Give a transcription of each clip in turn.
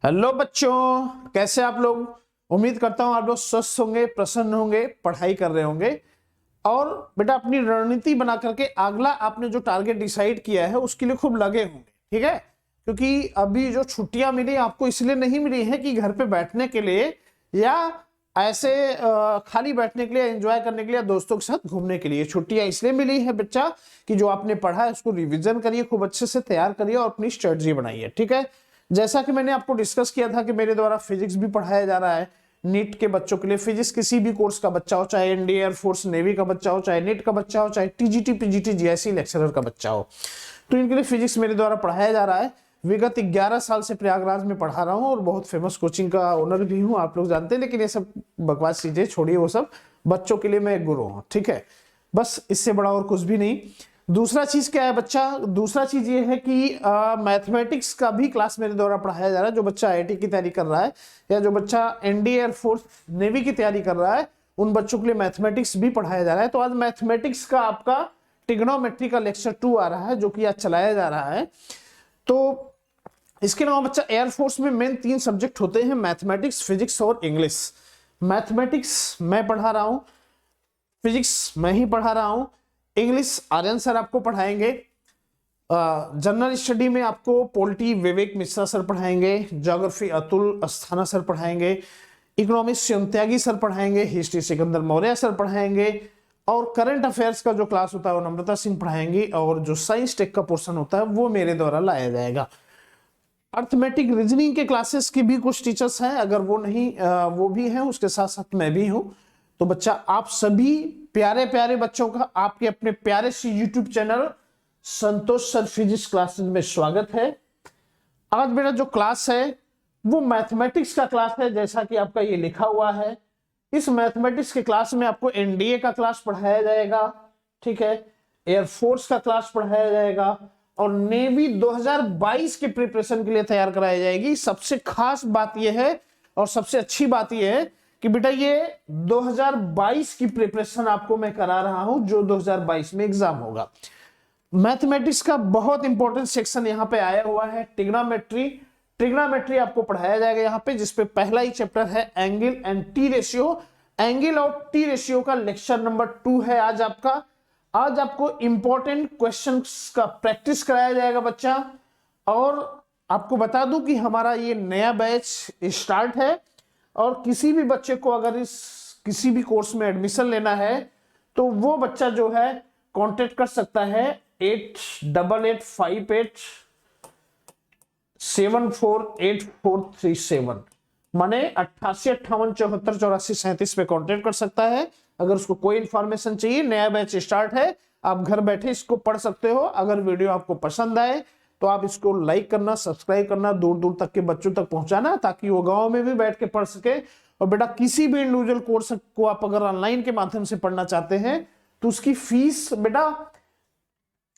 Hello बच्चों, कैसे आप लोग। उम्मीद करता हूं आप लोग स्वस्थ होंगे, प्रसन्न होंगे, पढ़ाई कर रहे होंगे और बेटा अपनी रणनीति बना करके अगला आपने जो टारगेट डिसाइड किया है उसके लिए खूब लगे होंगे। ठीक है, क्योंकि अभी जो छुट्टियां मिली आपको इसलिए नहीं मिली है कि घर पे बैठने के लिए या ऐसे खाली बैठने के लिए, एंजॉय करने के लिए, दोस्तों के साथ घूमने के लिए। छुट्टियां इसलिए मिली है बच्चा कि जो आपने पढ़ा है उसको रिवीजन करिए, खूब अच्छे से तैयार करिए और अपनी स्ट्रेटजी बनाइए। ठीक है, जैसा कि मैंने आपको डिस्कस किया था कि मेरे द्वारा फिजिक्स भी पढ़ाया जा रहा है नीट के बच्चों के लिए। फिजिक्स किसी भी कोर्स का बच्चा हो, चाहे इंडियन एयरफोर्स नेवी का बच्चा हो, चाहे नीट का बच्चा हो, चाहे टीजीटी पीजीटी जीआईसी लेक्चरर का बच्चा हो, तो इनके लिए फिजिक्स मेरे द्वारा पढ़ाया जा रहा है। विगत 11 साल से प्रयागराज में पढ़ा रहा हूँ और बहुत फेमस कोचिंग का ओनर भी हूँ, आप लोग जानते हैं। लेकिन ये सब बकवास चीजें छोड़िए, वो सब बच्चों के लिए मैं एक गुरु हूँ। ठीक है, बस इससे बड़ा और कुछ भी नहीं। दूसरा चीज क्या है बच्चा, दूसरा चीज ये है कि मैथमेटिक्स का भी क्लास मेरे द्वारा पढ़ाया जा रहा है। जो बच्चा आईआईटी की तैयारी कर रहा है या जो बच्चा एनडीए एयरफोर्स नेवी की तैयारी कर रहा है, उन बच्चों के लिए मैथमेटिक्स भी पढ़ाया जा रहा है। तो आज मैथमेटिक्स का आपका ट्रिग्नोमेट्री का लेक्चर 2 आ रहा है, जो कि आज चलाया जा रहा है। तो इसके अलावा बच्चा एयरफोर्स में मेन 3 सब्जेक्ट होते हैं, मैथमेटिक्स, फिजिक्स और इंग्लिश। मैथमेटिक्स मैं पढ़ा रहा हूं, फिजिक्स मैं ही पढ़ा रहा हूं, इंग्लिश आर्यन सर आपको पढ़ाएंगे। जनरल स्टडी में आपको पॉलिटी विवेक मिश्रा सर पढ़ाएंगे, ज्योग्राफी अतुल अस्थाना सर पढ़ाएंगे, इकोनॉमिक्स श्याम त्यागी सर पढ़ाएंगे, हिस्ट्री सिकंदर मौर्य सर पढ़ाएंगे और करंट अफेयर्स का जो क्लास होता है वो नम्रता सिंह पढ़ाएंगी और जो साइंस टेक का पोर्शन होता है वो मेरे द्वारा लाया जाएगा। अर्थमेटिक रीजनिंग के क्लासेस की भी कुछ टीचर्स हैं, अगर वो नहीं वो भी हैं, उसके साथ साथ मैं भी हूं। तो बच्चा आप सभी प्यारे प्यारे बच्चों का आपके अपने प्यारे से यूट्यूब चैनल संतोष सर फिजिक्स क्लासेस में स्वागत है। आज मेरा जो क्लास है वो मैथमेटिक्स का क्लास है, जैसा कि आपका ये लिखा हुआ है। इस मैथमेटिक्स के क्लास में आपको एनडीए का क्लास पढ़ाया जाएगा, ठीक है, एयरफोर्स का क्लास पढ़ाया जाएगा और नेवी 2022 के प्रिपरेशन के लिए तैयार कराई जाएगी। सबसे खास बात यह है और सबसे अच्छी बात यह है कि बेटा ये 2022 की प्रिपरेशन आपको मैं करा रहा हूं, जो 2022 में एग्जाम होगा। मैथमेटिक्स का बहुत इंपॉर्टेंट सेक्शन यहां पे आया हुआ है, ट्रिग्नोमेट्री। ट्रिग्नोमेट्री आपको पढ़ाया जाएगा यहां पे, जिसपे पहला ही चैप्टर है angle and T ratio. Angle और टी रेशियो का लेक्चर नंबर 2 है आज आपका। आज आपको इंपॉर्टेंट क्वेश्चंस का प्रैक्टिस कराया जाएगा बच्चा। और आपको बता दूं कि हमारा ये नया बैच स्टार्ट है और किसी भी बच्चे को अगर इस किसी भी कोर्स में एडमिशन लेना है तो वो बच्चा जो है कांटेक्ट कर सकता है 888858474837, माने 8858748437 पे कांटेक्ट कर सकता है अगर उसको कोई इंफॉर्मेशन चाहिए। नया बैच स्टार्ट है, आप घर बैठे इसको पढ़ सकते हो। अगर वीडियो आपको पसंद आए तो आप इसको लाइक करना, सब्सक्राइब करना, दूर दूर तक के बच्चों तक पहुंचाना, ताकि वो गांव में भी बैठ के पढ़ सके। और बेटा किसी भी इंडिविजुअल कोर्स को आप अगर ऑनलाइन के माध्यम से पढ़ना चाहते हैं तो उसकी फीस बेटा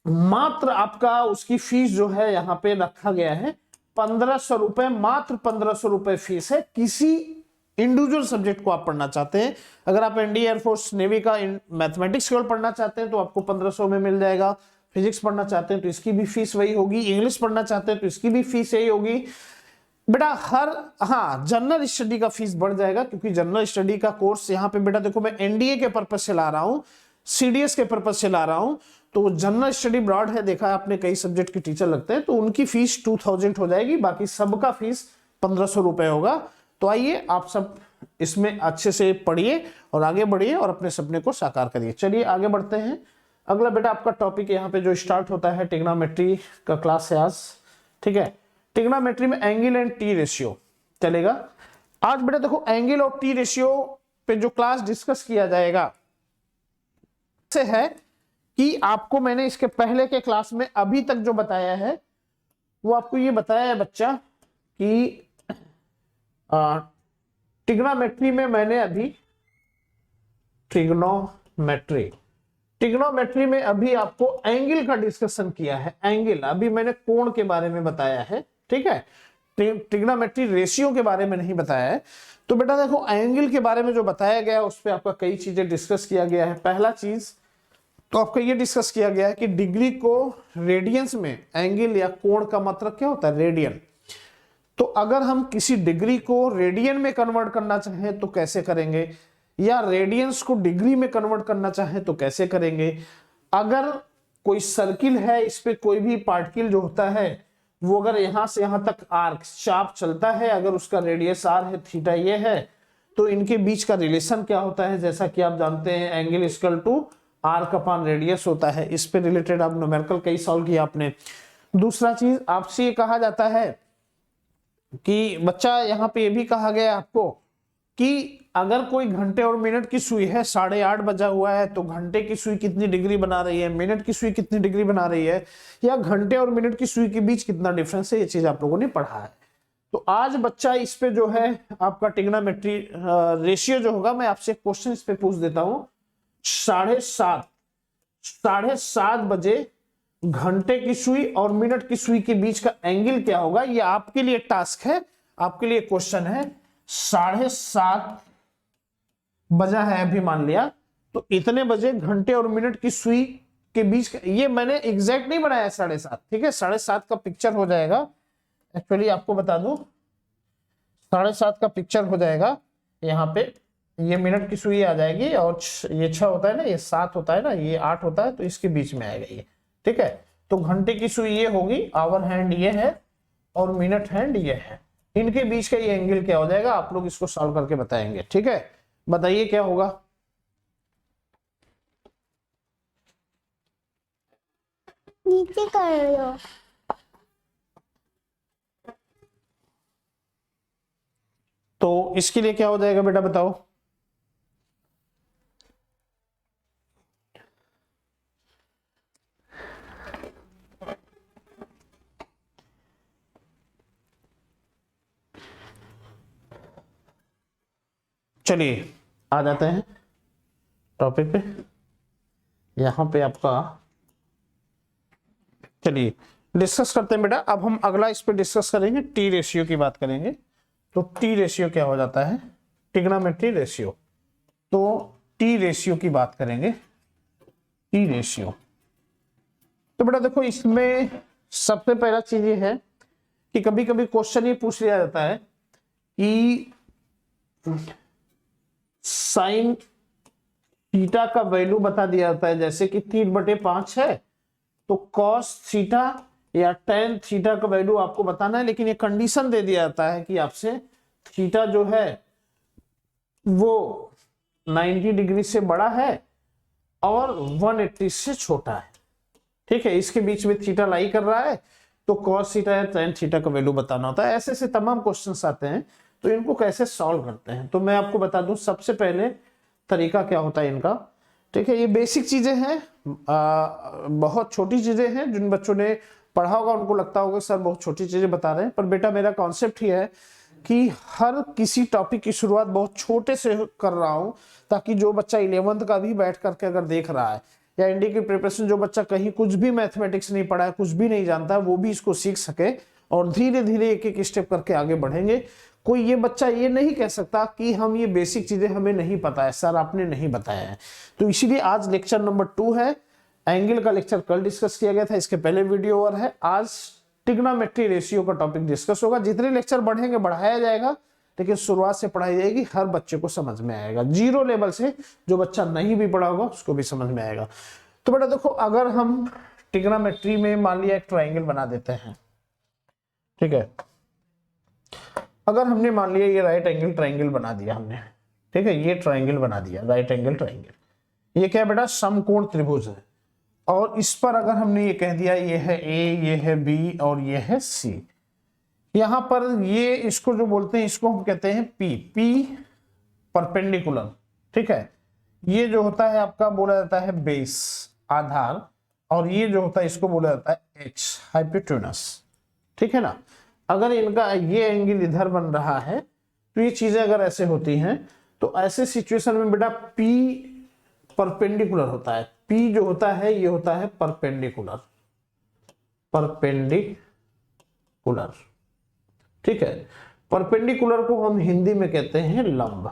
मात्र आपका, उसकी फीस जो है यहाँ पे रखा गया है 1500 रुपए, मात्र 1500 रुपए फीस है। किसी इंडिविजुअल सब्जेक्ट को आप पढ़ना चाहते हैं, अगर आप एनडीए एयरफोर्स नेवी का मैथमेटिक्स केवल पढ़ना चाहते हैं तो आपको 1500 में मिल जाएगा। फिजिक्स पढ़ना चाहते हैं तो इसकी भी फीस वही होगी, इंग्लिश पढ़ना चाहते हैं तो इसकी भी फीस यही होगी बेटा। जनरल स्टडी का फीस बढ़ जाएगा, क्योंकि जनरल स्टडी का कोर्स यहाँ पे बेटा देखो मैं एनडीए के पर्पज से ला रहा हूँ, सीडीएस के पर्पज से ला रहा हूँ। तो जनरल स्टडी ब्रॉड है, देखा आपने कई सब्जेक्ट के टीचर लगते हैं, तो उनकी फीस 2000 हो जाएगी, बाकी सबका फीस 1500 रुपए होगा। तो आइए आप सब इसमें अच्छे से पढ़िए और आगे बढ़िए और अपने सपने को साकार करिए। चलिए आगे बढ़ते हैं। अगला बेटा आपका टॉपिक यहाँ पे जो स्टार्ट होता है, ट्रिग्नोमेट्री का क्लास है आज, ठीक है। ट्रिग्नोमेट्री में एंगल एंड टी रेशियो चलेगा आज। बेटा देखो एंगल और टी रेशियो पे जो क्लास डिस्कस किया जाएगा से है कि आपको मैंने इसके पहले के क्लास में अभी तक जो बताया है वो आपको ये बताया है बच्चा कि ट्रिग्नोमेट्री में मैंने अभी ट्रिग्नोमेट्री में अभी आपको एंगल का डिस्कशन किया है। एंगल अभी मैंने कोण के बारे में बताया है, ठीक है। ट्रिग्नोमेट्री रेशियो के बारे में नहीं बताया है। तो बेटा देखो एंगल के बारे में जो बताया गया उस पर आपका कई चीजें डिस्कस किया गया है। पहला चीज तो आपका ये डिस्कस किया गया है कि डिग्री को रेडियंस में, एंगल या कोण का मतलब क्या होता है, रेडियन। तो अगर हम किसी डिग्री को रेडियन में कन्वर्ट करना चाहें तो कैसे करेंगे, या रेडियंस को डिग्री में कन्वर्ट करना चाहें तो कैसे करेंगे। अगर कोई सर्किल है, इस पे कोई भी पार्टिकल जो होता है वो अगर यहां से यहां तक आर्क चाप चलता है, अगर उसका रेडियस आर है, थीटा ये है, तो इनके बीच का रिलेशन क्या होता है, जैसा कि आप जानते हैं angle equal to arc upon radius होता है। इस पे रिलेटेड आप न्यूमेरिकल कई सॉल्व किया आपने। दूसरा चीज आपसे ये कहा जाता है कि बच्चा यहाँ पे ये भी कहा गया आपको कि अगर कोई घंटे और मिनट की सुई है, 8:30 बजा हुआ है, तो घंटे की सुई कितनी डिग्री बना रही है, मिनट की सुई कितनी डिग्री बना रही है, या घंटे और मिनट की सुई के बीच कितना डिफरेंस है, ये चीज आप लोगों ने पढ़ा है। तो आज बच्चा इस पे जो है आपका ट्रिग्नोमेट्री रेशियो जो होगा, मैं आपसे क्वेश्चन इस पे पूछ देता हूं। 7:30 बजे घंटे की सुई और मिनट की सुई के बीच का एंगल क्या होगा, ये आपके लिए टास्क है, आपके लिए क्वेश्चन है। 7:30 बजा है अभी मान लिया, तो इतने बजे घंटे और मिनट की सुई के बीच का, ये मैंने एग्जैक्ट नहीं बनाया 7:30, ठीक है, 7:30 का पिक्चर हो जाएगा। एक्चुअली आपको बता दूं 7:30 का पिक्चर हो जाएगा, यहाँ पे ये मिनट की सुई आ जाएगी और ये 6 होता है ना, ये 7 होता है ना, ये 8 होता है, तो इसके बीच में आएगा ये, ठीक है। तो घंटे की सुई ये होगी, आवर हैंड ये है और मिनट हैंड ये है, इनके बीच का ये एंगल क्या हो जाएगा, आप लोग इसको सॉल्व करके बताएंगे, ठीक है। बताइए क्या होगा। नीचे कर लो। तो इसके लिए क्या हो जाएगा बेटा बताओ। चलिए आ जाते हैं टॉपिक पे। यहां पे आपका चलिए डिस्कस करते हैं बेटा। अब हम अगला इस पे डिस्कस करेंगे, टी रेशियो की बात करेंगे। तो टी रेशियो क्या हो जाता है, ट्रिग्नोमेट्री रेशियो। तो टी रेशियो की बात करेंगे, टी रेशियो। तो बेटा देखो इसमें सबसे पहला चीज ये है कि कभी कभी क्वेश्चन ये पूछ लिया जाता है कि साइन थीटा का वैल्यू बता दिया जाता है, जैसे कि 3/5 है, तो कॉस थीटा या टेन थीटा का वैल्यू आपको बताना है, लेकिन ये कंडीशन दे दिया जाता है कि आपसे थीटा जो है वो 90 डिग्री से बड़ा है और 180 से छोटा है, ठीक है। इसके बीच में थीटा लाई कर रहा है, तो कॉस थीटा या टेन थीटा का वैल्यू बताना होता है। ऐसे ऐसे तमाम क्वेश्चंस आते हैं, तो इनको कैसे सॉल्व करते हैं, तो मैं आपको बता दूं सबसे पहले तरीका क्या होता है इनका, ठीक है। ये बेसिक चीजें हैं, बहुत छोटी चीजें हैं, जिन बच्चों ने पढ़ा होगा उनको लगता होगा सर बहुत छोटी चीजें बता रहे हैं, पर बेटा मेरा कॉन्सेप्ट ही है कि हर किसी टॉपिक की शुरुआत बहुत छोटे से कर रहा हूं, ताकि जो बच्चा 11th का भी बैठ करके अगर देख रहा है, या इंडी की प्रिपरेशन जो बच्चा कहीं कुछ भी मैथमेटिक्स नहीं पढ़ा है, कुछ भी नहीं जानता है, वो भी इसको सीख सके, और धीरे धीरे एक एक स्टेप करके आगे बढ़ेंगे। कोई ये बच्चा ये नहीं कह सकता कि हम ये बेसिक चीजें हमें नहीं पता है सर, आपने नहीं बताया है। तो इसीलिए आज लेक्चर नंबर 2 है। एंगल का लेक्चर कल डिस्कस किया गया था, इसके पहले वीडियो और है। आज ट्रिग्नोमेट्री रेशियो का टॉपिक डिस्कस होगा। जितने लेक्चर बढ़ेंगे बढ़ाया जाएगा, लेकिन शुरुआत से पढ़ाई जाएगी, हर बच्चे को समझ में आएगा, जीरो लेवल से, जो बच्चा नहीं भी पढ़ा होगा उसको भी समझ में आएगा। तो बेटा देखो, अगर हम ट्रिग्नोमेट्री में मान लिया एक ट्राइंगल बना देते हैं, ठीक है। अगर हमने मान लिया ये राइट एंगल ट्राइंगल बना दिया हमने, ठीक है, ये ट्राइंगल बना दिया राइट एंगल ट्राइंगल, ये क्या है बेटा, समकोण त्रिभुज है। और इस पर अगर हमने ये कह दिया ये है ए, ये है बी और ये है सी, यहां पर ये इसको जो बोलते हैं इसको हम कहते हैं पी, पी परपेंडिकुलर, ठीक है। ये जो होता है आपका बोला जाता है बेस, आधार, और ये जो होता है इसको बोला जाता है एच, हाइपोटेनस, ठीक है ना। अगर इनका ये एंगल इधर बन रहा है, तो ये चीजें अगर ऐसे होती हैं, तो ऐसे सिचुएशन में बेटा P परपेंडिकुलर होता है। P जो होता है ये होता है परपेंडिकुलर, परपेंडिकुलर, ठीक है। परपेंडिकुलर को हम हिंदी में कहते हैं लंब,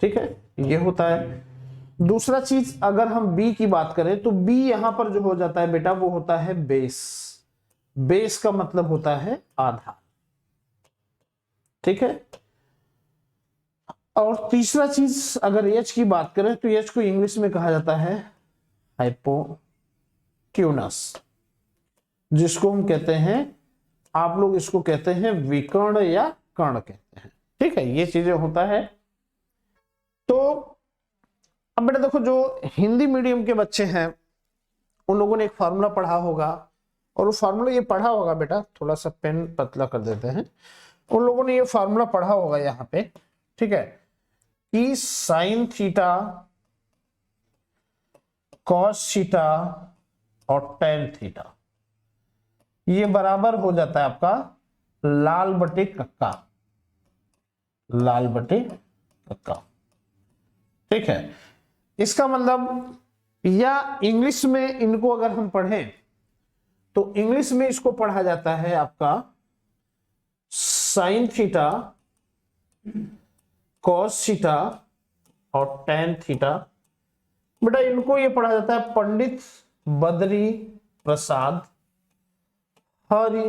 ठीक है, ये होता है। दूसरा चीज अगर हम B की बात करें, तो B यहां पर जो हो जाता है बेटा वो होता है बेस। बेस का मतलब होता है आधार, ठीक है। और तीसरा चीज अगर एज की बात करें तो एज को इंग्लिश में कहा जाता है हाइपोट्यूनस, जिसको हम कहते हैं, आप लोग इसको कहते हैं विकर्ण या कर्ण कहते हैं। ठीक है, ये चीजें होता है। तो अब बेटा देखो, जो हिंदी मीडियम के बच्चे हैं उन लोगों ने एक फार्मूला पढ़ा होगा, और वो फार्मूला ये पढ़ा होगा बेटा, थोड़ा सा पेन पतला कर देते हैं, उन लोगों ने ये फार्मूला पढ़ा होगा यहाँ पे, ठीक है, कि साइन थीटा कॉस थीटा और टेन थीटा ये बराबर हो जाता है आपका लाल बटे कक्का, लाल बटे कक्का। ठीक है, इसका मतलब, या इंग्लिश में इनको अगर हम पढ़ें तो इंग्लिश में इसको पढ़ा जाता है आपका साइन थीटा कॉस थीटा और टेन थीटा। बेटा इनको ये पढ़ा जाता है पंडित बद्री प्रसाद हरि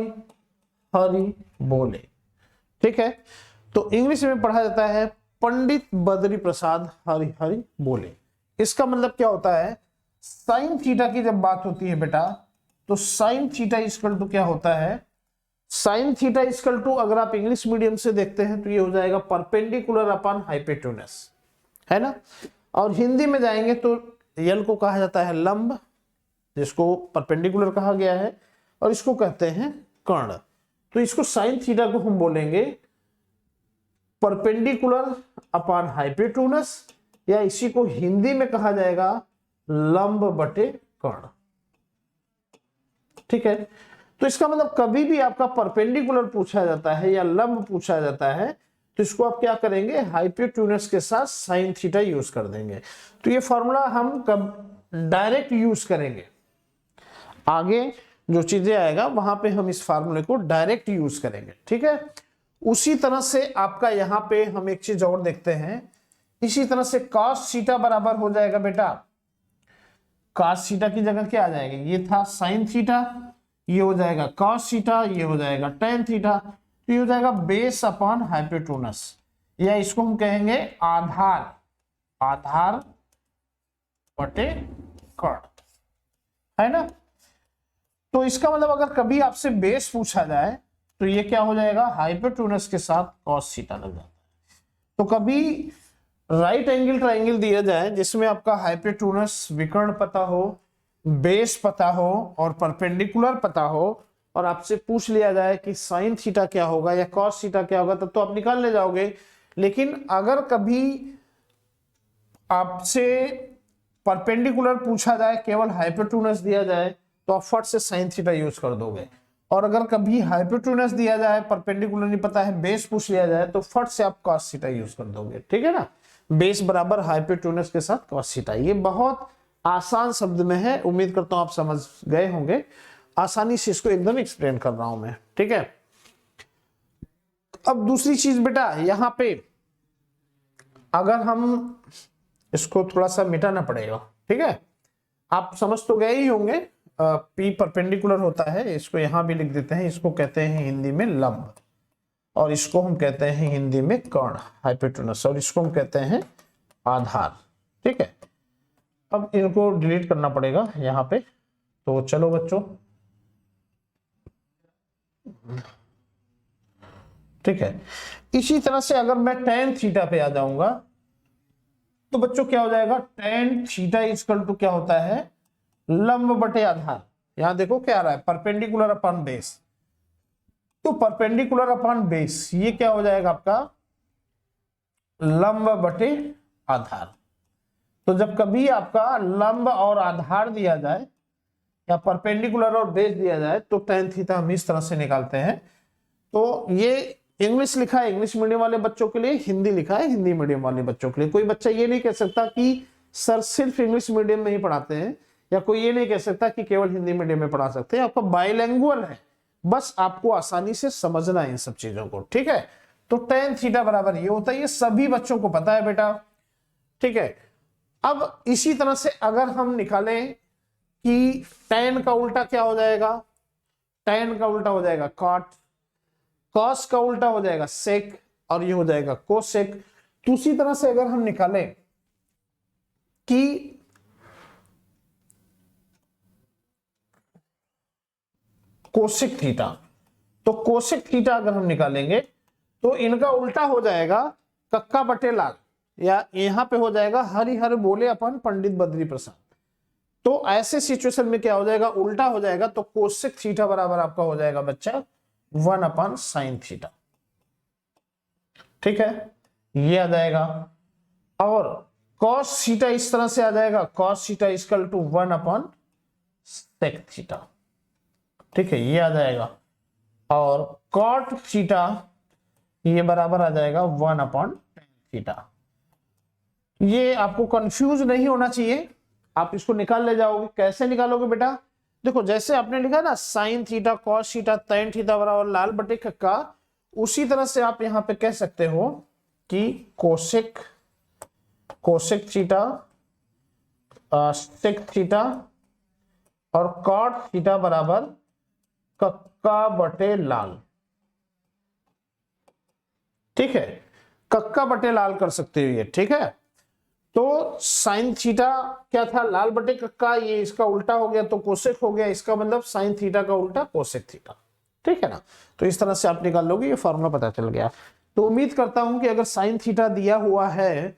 हरि बोले। ठीक है, तो इंग्लिश में पढ़ा जाता है पंडित बद्री प्रसाद हरि हरि बोले। इसका मतलब क्या होता है, साइन थीटा की जब बात होती है बेटा, तो साइन थीटा इक्वल टू क्या होता है, साइन थीटा इक्वल टू, अगर आप इंग्लिश मीडियम से देखते हैं तो ये हो जाएगा परपेंडिकुलर अपॉन हाइपोटेन्यूस, है ना। और हिंदी में जाएंगे तो यल को कहा जाता है लंब, जिसको परपेंडिकुलर कहा गया है, और इसको कहते हैं कर्ण। तो इसको साइन थीटा को हम बोलेंगे परपेंडिकुलर अपॉन हाइपोटेन्यूस, या इसी को हिंदी में कहा जाएगा लंब बटे कर्ण। ठीक है, तो इसका मतलब कभी भी आपका परपेंडिकुलर पूछा जाता है या लंब पूछा जाता है तो इसको आप क्या करेंगे, हाइपोटेन्यूस के साथ साइन थीटा यूज कर देंगे। तो ये फॉर्मूला हम कब डायरेक्ट यूज करेंगे, आगे जो चीजें आएगा वहां पे हम इस फार्मूले को डायरेक्ट यूज करेंगे। ठीक है, उसी तरह से आपका यहाँ पे हम एक चीज और देखते हैं, इसी तरह से cos थीटा बराबर हो जाएगा बेटा, cos थीटा की जगह क्या आ जाएगा, ये था sin थीटा, ये हो जाएगा cos थीटा, ये हो जाएगा tan थीटा, तो ये हो जाएगा बेस अपॉन हाइपोटेन्यूस, या इसको हम कहेंगे आधार, आधार बटे कर्ण, है ना। तो इसका मतलब अगर कभी आपसे बेस पूछा जाए तो ये क्या हो जाएगा, हाइपोटेन्यूस के साथ cos थीटा लग जाता है। तो कभी राइट एंगल ट्राइंगल दिया जाए जिसमें आपका हाइपोटेन्यूस विकर्ण पता हो, बेस पता हो और परपेंडिकुलर पता हो, और आपसे पूछ लिया जाए कि साइन थीटा क्या होगा या cos थीटा क्या होगा, तब तो आप निकाल ले जाओगे। लेकिन अगर कभी आपसे परपेंडिकुलर पूछा जाए, केवल हाइपोटेन्यूस दिया जाए, तो आप फट से साइन थीटा यूज कर दोगे, और अगर कभी हाइपोटेन्यूस दिया जाए, परपेंडिकुलर नहीं पता है, बेस पूछ लिया जाए, तो फट से आप cos थीटा यूज कर दोगे। ठीक है ना, बेस बराबर हाइपोटेन्यूस के साथ cos थीटा। ये बहुत आसान शब्द में है, उम्मीद करता हूं आप समझ गए होंगे, आसानी से इसको एकदम एक्सप्लेन कर रहा हूं मैं। ठीक है, अब दूसरी चीज बेटा, यहां पे अगर हम इसको थोड़ा सा मिटाना पड़ेगा। ठीक है, आप समझ तो गए ही होंगे, P परपेंडिकुलर होता है, इसको यहां भी लिख देते हैं, इसको कहते हैं हिंदी में लंब, और इसको हम कहते हैं हिंदी में कर्ण हाइपोटेन्यूस, और इसको हम कहते हैं आधार। ठीक है, अब इनको डिलीट करना पड़ेगा यहाँ पे, तो चलो बच्चों, ठीक है। इसी तरह से अगर मैं tan थीटा पे आ जाऊंगा तो बच्चों क्या हो जाएगा, tan थीटा इक्वल टू क्या होता है, लंब बटे आधार। यहां देखो क्या आ रहा है, परपेंडिकुलर अपॉन बेस, तो परपेंडिकुलर अपॉन बेस ये क्या हो जाएगा आपका, लंब बटे आधार। तो जब कभी आपका लंब और आधार दिया जाए या परपेंडिकुलर और बेस दिया जाए तो tan थीटा हम इस तरह से निकालते हैं। तो ये इंग्लिश लिखा है इंग्लिश मीडियम वाले बच्चों के लिए, हिंदी लिखा है हिंदी मीडियम वाले बच्चों के लिए। कोई बच्चा ये नहीं कह सकता कि सर सिर्फ इंग्लिश मीडियम में ही पढ़ाते हैं, या कोई ये नहीं कह सकता कि केवल हिंदी मीडियम में पढ़ा सकते हैं। आपका बाइलैंग्युअल है, बस आपको आसानी से समझना है इन सब चीजों को। ठीक है, तो tan थीटा बराबर ये होता है, ये सभी बच्चों को पता है बेटा। ठीक है, अब इसी तरह से अगर हम निकालें कि tan का उल्टा क्या हो जाएगा, tan का उल्टा हो जाएगा cot, cos का उल्टा हो जाएगा sec, और ये हो जाएगा कोसेक। दूसरी तरह से अगर हम निकालें कि कोसेक थीटा, तो कोसेक थीटा अगर हम निकालेंगे तो इनका उल्टा हो जाएगा कक्का बटे लाल, या यहां पे हो जाएगा हरि हर बोले अपन पंडित बद्री प्रसाद। तो ऐसे सिचुएशन में क्या हो जाएगा, उल्टा हो जाएगा। तो कोसेक थीटा बराबर आपका हो जाएगा बच्चा 1/sin थीटा। ठीक है, ये आ जाएगा। और कॉस थीटा इस तरह से आ जाएगा, cos theta equal to 1/sec theta. ठीक है, ये आ जाएगा। और कॉट थीटा ये बराबर आ जाएगा 1/tan थीटा। ये आपको कंफ्यूज नहीं होना चाहिए, आप इसको निकाल ले जाओगे। कैसे निकालोगे बेटा, देखो जैसे आपने लिखा ना sine theta cos theta tan theta बराबर लाल बटे कक्का, उसी तरह से आप यहां पे कह सकते हो कि कोसेक थीटा सेक थीटा और कॉट थीटा बराबर कक्का बटे लाल। ठीक है, कक्का बटे लाल कर सकते हो ये। ठीक है, तो साइन थीटा क्या था, लाल बटे कक्का, ये इसका उल्टा हो गया तो कोसेक हो गया, इसका मतलब साइन थीटा का उल्टा कोसेक थीटा। ठीक है ना, तो इस तरह से आप निकाल लोगे, ये फॉर्मूला पता चल गया। तो उम्मीद करता हूं कि अगर साइन थीटा दिया हुआ है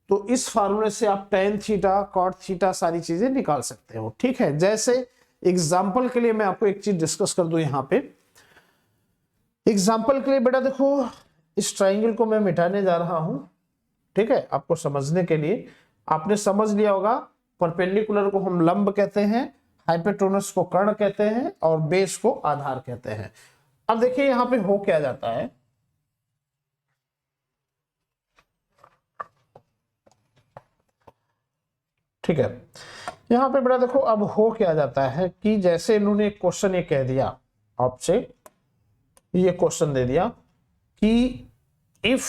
तो इस फार्मूले से आप tan थीटा कॉट थीटा सारी चीजें निकाल सकते हो। ठीक है, जैसे एग्जाम्पल के लिए मैं आपको एक चीज डिस्कस कर दूं यहां पे। एग्जाम्पल के लिए बेटा देखो, इस ट्राइंगल को मैं मिटाने जा रहा हूं। ठीक है, आपको समझने के लिए, आपने समझ लिया होगा परपेंडिकुलर को हम लंब कहते हैं, हाइपोटेनस को कर्ण कहते हैं और बेस को आधार कहते हैं। अब देखिए यहां पे हो क्या जाता है, ठीक है, यहां पे बेटा देखो अब हो क्या जाता है कि जैसे इन्होंने एक क्वेश्चन ये कह दिया आपसे, ये क्वेश्चन दे दिया कि if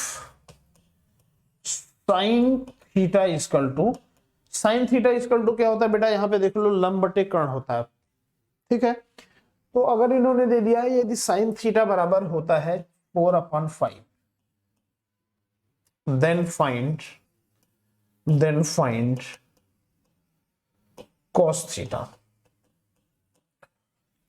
sine theta equal to, sine theta equal to क्या होता है बेटा, यहां पे देख लो लंब बटे कर्ण होता है। ठीक है, तो अगर इन्होंने दे दिया यदि साइन थीटा बराबर होता है 4/5, देन फाइंड कॉस थीटा।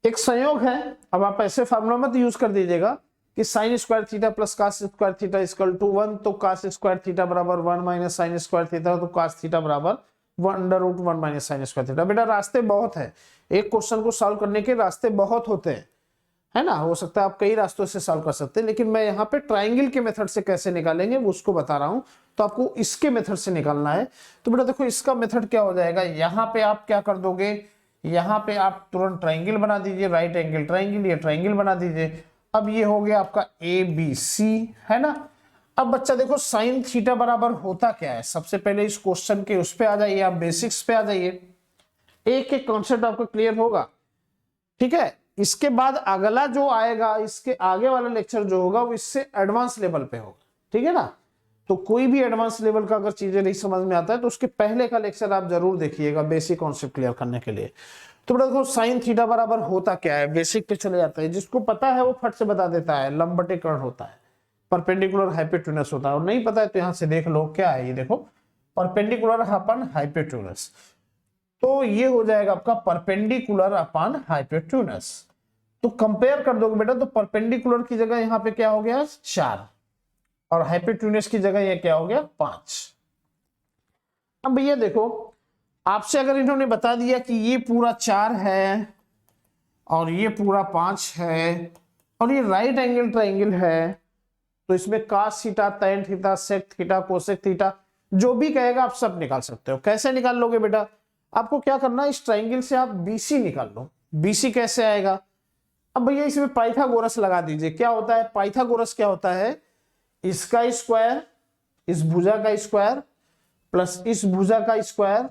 एक संयोग है, अब आप ऐसे फार्मूला मत यूज कर दीजिएगा कि sine square theta plus cos square theta equal to 1, तो कॉस स्क्वायर थीटा बराबर 1 माइनस साइन स्क्वायर थीटा, तो कॉस थीटा बराबर 1/√1 माइनस साइन स्क्वायर थीटा। बेटा रास्ते बहुत है, एक क्वेश्चन को सॉल्व करने के रास्ते बहुत होते हैं, है ना। हो सकता है आप कई रास्तों से सॉल्व कर सकते हैं, लेकिन मैं यहाँ पे ट्राइंगल के मेथड से कैसे निकालेंगे वो उसको बता रहा हूं। तो आपको इसके मेथड से निकालना है। तो बेटा देखो इसका मेथड क्या हो जाएगा, यहाँ पे आप क्या कर दोगे, यहाँ पे आप तुरंत ट्राइंगल बना दीजिए, राइट एंगल ट्राइंगल, ये ट्राइंगल बना दीजिए। अब ये हो गया आपका ABC, है ना। अब बच्चा देखो साइन थीटा बराबर होता क्या है, सबसे पहले इस क्वेश्चन के उस पे आ जाइए, आप बेसिक्स पे आ जाइए, एक एक कॉन्सेप्ट आपको क्लियर होगा। ठीक है, इसके बाद अगला जो आएगा, इसके आगे वाला लेक्चर जो होगा वो इससे एडवांस लेवल पे होगा। ठीक है ना, तो कोई भी एडवांस लेवल का अगर चीजें नहीं समझ में आता है तो उसके पहले का लेक्चर आप जरूर देखिएगा, बेसिक कॉन्सेप्ट क्लियर करने के लिए। तो देखो साइन थीटा बराबर होता क्या है, बेसिक पे चले जाता है, जिसको पता है वो फट से बता देता है, लंब बटे कर्ण होता है, परपेंडिकुलर हाइपोटेनस होता है। और नहीं पता है तो यहां से देख लो क्या है, ये देखो परपेंडिकुलर अपन हाइपोटेनस, तो ये हो जाएगा आपका परपेंडिकुलर अपन हाइपोटेनस। तो कंपेयर कर दोगे बेटा, तो परपेंडिकुलर की जगह यहाँ पे क्या हो गया 4 और हाइपोटेनस की जगह ये क्या हो गया 5। अब भैया देखो आपसे अगर इन्होंने बता दिया कि ये पूरा 4 है और ये पूरा 5 है और ये राइट एंगल ट्राइंगल है, तो इसमें cos theta tan theta sec theta cosec theta जो भी कहेगा आप सब निकाल सकते हो। कैसे निकाल लोगे बेटा, आपको क्या करना है, इस ट्राइंगल से आप BC निकाल लो। BC कैसे आएगा, अब भैया इसमें पाइथागोरस लगा दीजिए। क्या होता है पाइथागोरस, क्या होता है, इसका स्क्वायर इस भुजा का स्क्वायर प्लस इस भुजा का स्क्वायर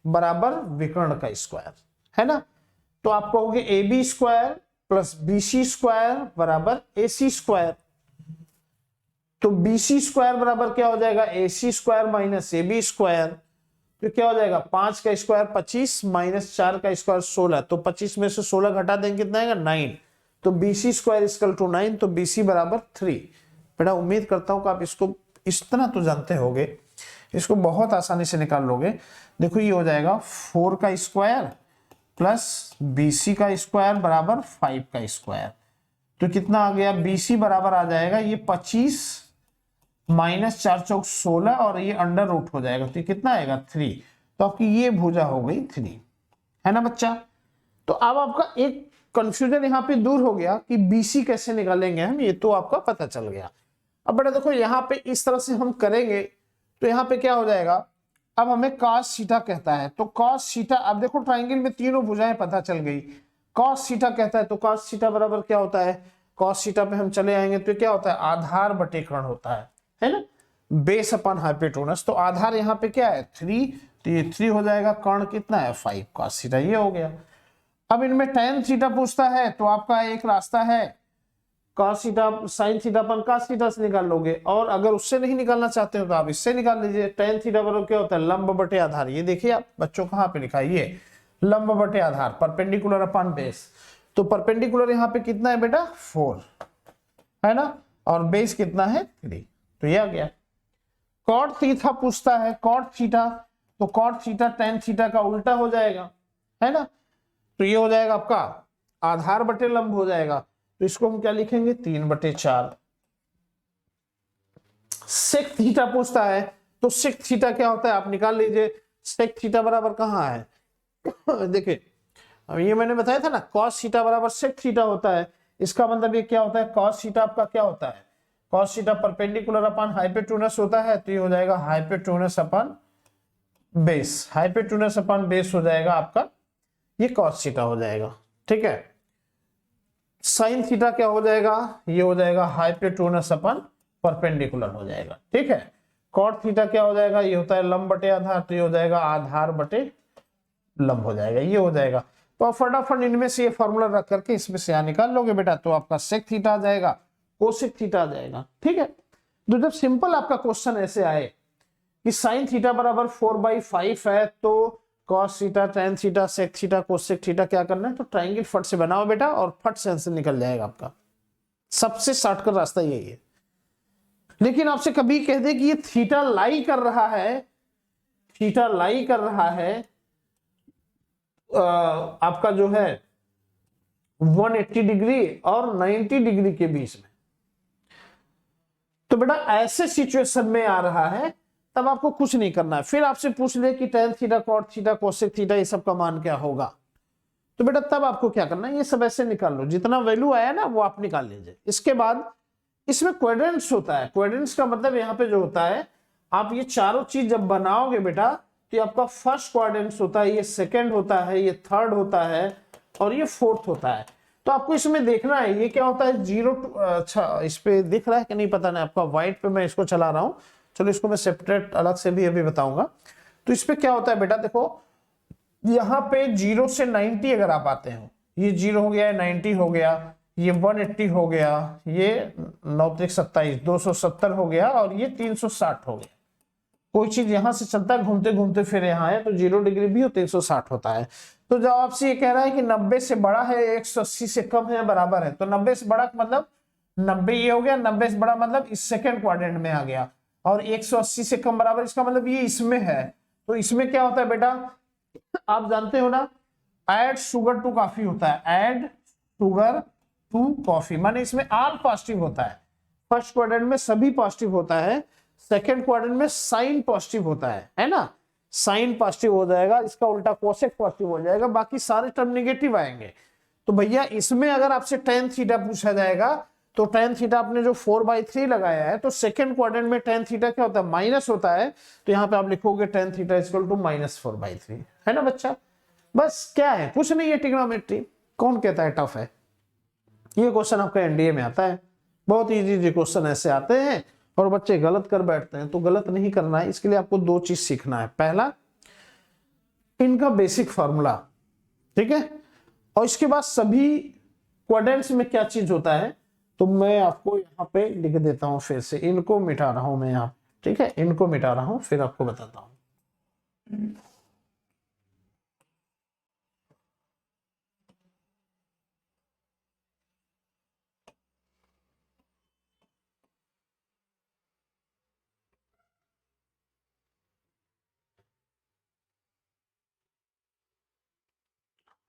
बराबर विकर्ण का स्क्वायर, है ना। तो आप कहोगे AB square plus BC square बराबर AC स्क्वायर। तो BC स्क्वायर बराबर क्या हो जाएगा, AC square minus AB square. तो क्या हो जाएगा 5 का स्क्वायर 25 माइनस 4 का स्क्वायर 16, तो 25 में से 16 घटा देंगे कितना आएगा 9। तो BC स्क्वायर इक्वल टू 9, तो BC बराबर 3। बेटा उम्मीद करता हूं कि आप इसको इस तरह तो जानते होगे, इसको बहुत आसानी से निकाल लोगे। देखो ये हो जाएगा 4 का स्क्वायर प्लस BC का स्क्वायर बराबर 5 का स्क्वायर। तो कितना आ गया, BC बराबर आ जाएगा ये 25 माइनस 4 चौक 16 और ये अंडर रूट हो जाएगा, तो ये कितना आएगा 3। तो आपकी ये भुजा हो गई 3, है ना बच्चा। तो अब आपका एक कंफ्यूजन यहाँ पे दूर हो गया कि BC कैसे निकालेंगे हम, ये तो आपका पता चल गया। अब बेटा देखो यहाँ पे इस तरह से हम करेंगे तो यहाँ पे क्या हो जाएगा, अब हमें cos थीटा कहता है, तो cos थीटा, अब देखो ट्राइंगल में तीनों भुजाएं पता चल गई। cos थीटा कहता है तो cos थीटा बराबर क्या होता है, cos थीटा पे हम चले आएंगे तो क्या होता है, आधार बटे कर्ण होता है ना, बेस अपन हाइपोटेनस। तो आधार यहाँ पे क्या है 3, तो ये 3 हो जाएगा, कर्ण कितना है 5 cos थीटा, ये हो गया। अब इनमें tan थीटा पूछता है तो आपका एक रास्ता है cos थीटा sin थीटा अपन cos थीटा से निकाल लोगे, और अगर उससे नहीं निकालना चाहते हो तो आप इससे निकाल लीजिए। tan थीटा बराबर क्या होता है, लंब बटे आधार। ये देखिए आप बच्चों कहाँ पे लिखा है, ये लंब बटे आधार, परपेंडिकुलर अपॉन बेस। तो परपेंडिकुलर यहाँ पे कितना है बेटा 4, है ना, और बेस कितना है 3, तो ये आ गया। cot थीटा पूछता है, cot थीटा, तो cot थीटा tan थीटा का उल्टा हो जाएगा, है ना, तो ये हो जाएगा आपका आधार बटे लंब हो जाएगा, तो इसको हम क्या लिखेंगे 3/4। सेक थीटा पूछता है, तो सेक थीटा क्या होता है आप निकाल लीजिए। सेक थीटा बराबर कहाँ है देखिए, अब ये मैंने बताया था ना cos थीटा बराबर सेक थीटा होता है। इसका मतलब ये क्या होता है, cos थीटा आपका क्या होता है, cos theta perpendicular upon hypotenuse होता है, तो ये हो जाएगा hypotenuse upon base, hypotenuse upon base हो जाएगा आपका, ये cos थीटा हो जाएगा, ठीक है। साइन थीटा क्या हो जाएगा, ये हो जाएगा हाइपोटेनस अपॉन परपेंडिकुलर हो जाएगा, ठीक है। कॉट थीटा क्या हो जाएगा, ये होता है लंब बटे आधार, तो ये हो जाएगा आधार बटे लंब हो जाएगा, ये हो जाएगा। तो आप फटाफट इनमें से ये फॉर्मूला रख करके इसमें से यहाँ निकाल लोगे बेटा, तो आपका सेक थीटा आ जाएगा, कोसेक थीटा आ जाएगा, ठीक है। तो जब सिंपल आपका क्वेश्चन ऐसे आए कि साइन थीटा बराबर 4/5 है, तो cos theta tan theta sec theta cosec theta क्या करना है, तो ट्राइंगल फट से बनाओ बेटा और फट से आंसर निकल जाएगा आपका। सबसे शॉर्टकट रास्ता यही है। लेकिन आपसे कभी कह दे कि ये थीटा लाई कर रहा है, थीटा लाई कर रहा है आपका जो है 180 डिग्री और 90 डिग्री के बीच में, तो बेटा ऐसे सिचुएशन में आ रहा है तब आपको कुछ नहीं करना है। फिर आपसे पूछ ले कि tan theta cot theta cosec theta ये सब का मान क्या होगा, तो बेटा तब आपको क्या करना है, ये सब ऐसे निकाल लो, जितना वैल्यू आया ना वो आप निकाल लीजिए। इसके बाद इसमें क्वाड्रेंट्स होता है, क्वाड्रेंट्स का मतलब यहाँ पे जो होता है, आप ये चारों चीज जब बनाओगे बेटा, तो आपका फर्स्ट क्वाड्रेंट्स होता है, ये सेकेंड होता है, ये थर्ड होता है और ये फोर्थ होता है। तो आपको इसमें देखना है ये क्या होता है 0 to, अच्छा इस पे दिख रहा है कि नहीं पता नहीं, आपका व्हाइट पे मैं इसको चला रहा हूं, चलो इसको मैं सेपरेट अलग से भी अभी बताऊंगा। तो इस पे क्या होता है बेटा, देखो यहाँ पे 0 से 90 अगर आप आते हो, ये 0 हो गया, 90 हो गया, ये 180 हो गया, ये 9×27 270 हो गया और ये 360 हो गया। कोई चीज यहां से चलता है घूमते घूमते फिर यहाँ है, तो 0 डिग्री भी हो 360 होता है। तो जब आपसे ये कह रहा है कि 90 से बड़ा है 180 से कम है बराबर है, तो 90 से बड़ा मतलब 90 ये हो गया, 90 से बड़ा मतलब इस सेकंड क्वाड्रेंट में आ गया, और 180 से कम बराबर इसका मतलब ये इसमें है। तो इसमें क्या होता है बेटा, आप जानते हो ना, ऐड शुगर टू कॉफी होता है, ऐड शुगर टू कॉफी, माने इसमें आल पॉजिटिव होता है। फर्स्ट क्वाड्रेंट में सभी पॉजिटिव होता है, सेकंड क्वाड्रेंट में साइन पॉजिटिव होता है ना, साइन पॉजिटिव हो जाएगा, इसका उल्टा कोसेक पॉजिटिव हो जाएगा, बाकी सारे टर्म नेगेटिव आएंगे। तो भैया इसमें अगर आपसे tan थीटा पूछा जाएगा, तो tan थीटा आपने जो 4/3 लगाया है, तो सेकंड क्वाड्रेंट में tan थीटा क्या होता है माइनस होता है, तो यहाँ पे आप लिखोगे tan थीटा इक्वल टू -4/3, है ना बच्चा। बस क्या है, कुछ नहीं है, ट्रिग्नोमेट्री। कौन कहता है टफ है, ये क्वेश्चन आपका एनडीए में आता है, बहुत इजी क्वेश्चन ऐसे आते हैं और बच्चे गलत कर बैठते हैं। तो गलत नहीं करना है, इसके लिए आपको 2 चीज सीखना है। पहला इनका बेसिक फॉर्मूला, ठीक है, और इसके बाद सभी क्वाड्रेंट्स में क्या चीज होता है, तो मैं आपको यहाँ पे लिख देता हूं, फिर से इनको मिटा रहा हूं मैं यहाँ, ठीक है, इनको मिटा रहा हूं फिर आपको बताता हूं।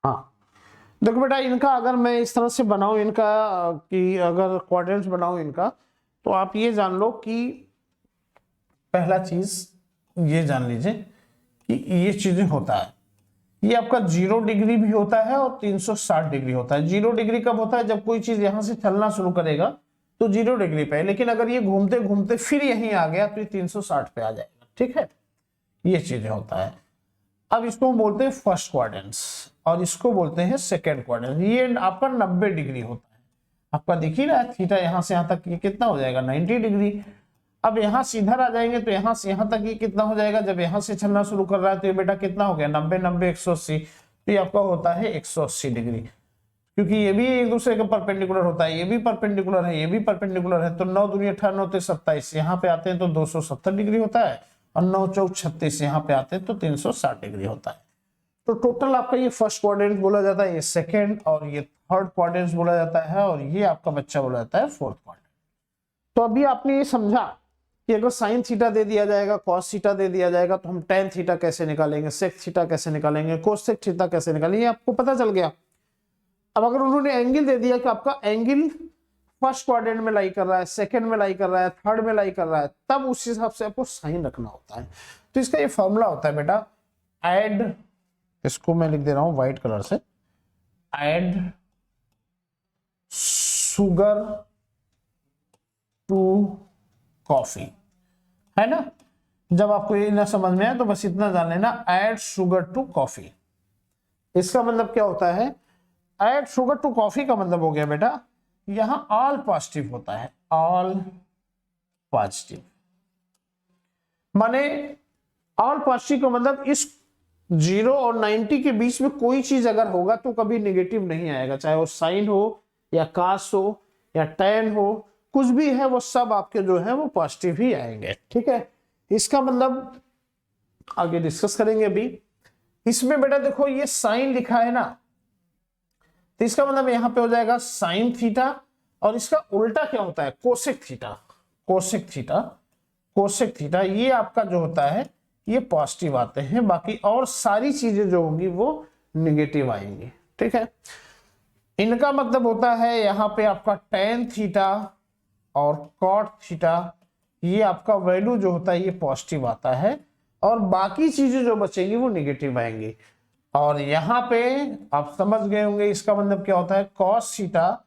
हाँ देखो बेटा, इनका अगर मैं इस तरह से बनाऊं इनका कि अगर क्वाड्रेंट्स बनाऊं इनका, तो आप ये जान लो कि पहला चीज ये जान लीजिए कि ये चीजें होता है, ये आपका 0 डिग्री भी होता है और 360 डिग्री होता है। 0 डिग्री कब होता है? जब कोई चीज यहां से चलना शुरू करेगा तो 0 डिग्री पे है, लेकिन अगर ये घूमते घूमते फिर यहीं आ गया तो ये 360 पे आ जाएगा। ठीक है, ये चीजें होता है। अब इसको हम बोलते हैं फर्स्ट क्वाड्रेंट्स और इसको बोलते हैं सेकेंड क्वाड्रेंट। ये आपका 90 डिग्री होता है। आपका दिख ही रहा है थीटा यहां से यहां तक ये कितना हो जाएगा? 90 डिग्री। अब यहां से इधर आ जाएंगे तो यहां से यहां तक ये कितना हो जाएगा? जब यहां से चलना शुरू कर रहा है तो ये बेटा कितना हो गया? 90 90 180, तो ये आपका होता है 180 डिग्री, क्योंकि ये भी एक दूसरे के परपेंडिकुलर होता है, ये भी परपेंडिकुलर है, ये भी परपेंडिकुलर है। तो 9 दूनी 18 9 27, यहाँ पे आते हैं तो 270 डिग्री होता है, और 9 चौक 36 यहाँ पे आते हैं तो 360 डिग्री होता है। तो टोटल आपका ये फर्स्ट क्वाड्रेंट बोला जाता है, ये सेकेंड, और ये थर्ड क्वाड्रेंट बोला जाता है, और ये आपका बच्चा बोला जाता है फोर्थ क्वाड्रेंट। तो अभी आपने ये समझा कि अगर साइन थीटा दे दिया जाएगा, कॉस थीटा दे दिया जाएगा, तो हम टेन थीटा कैसे निकालेंगे, सेक थीटा कैसे निकालेंगे, कोसेक थीटा कैसे निकालेंगे, आपको पता चल गया। अब अगर उन्होंने एंगल दे दिया कि आपका एंगल फर्स्ट क्वाड्रेंट में लाई कर रहा है, सेकंड में लाई कर रहा है, थर्ड में लाई कर रहा है, तब उस हिसाब से आपको साइन रखना होता है। तो इसका ये फॉर्मूला होता है बेटा, ऐड, इसको मैं लिख दे रहा हूं व्हाइट कलर से, ऐड शुगर टू कॉफी, है ना। जब आपको ये ना समझ में आए तो बस इतना जान लेना, ऐड शुगर टू कॉफी। इसका मतलब क्या होता है? ऐड शुगर टू कॉफी का मतलब हो गया बेटा, यहां ऑल पॉजिटिव होता है, ऑल पॉजिटिव। माने ऑल पॉजिटिव का मतलब इस 0 और 90 के बीच में कोई चीज अगर होगा तो कभी नेगेटिव नहीं आएगा, चाहे वो साइन हो या कास हो या टैन हो, कुछ भी है वो सब आपके जो है वो पॉजिटिव ही आएंगे। ठीक है, इसका मतलब आगे डिस्कस करेंगे अभी। इसमें बेटा देखो ये साइन लिखा है ना, तो इसका मतलब यहां पे हो जाएगा साइन थीटा, और इसका उल्टा क्या होता है? Cosec theta. Cosec theta, cosec theta ये आपका जो होता है ये पॉजिटिव आते हैं, बाकी और सारी चीजें जो होंगी वो निगेटिव आएंगी। ठीक है, इनका मतलब होता है यहाँ पे आपका टेन थीटा और कॉट थीटा, ये आपका वैल्यू जो होता है ये पॉजिटिव आता है, और बाकी चीजें जो बचेंगी वो निगेटिव आएंगी। और यहाँ पे आप समझ गए होंगे इसका मतलब क्या होता है, कॉस थीटा,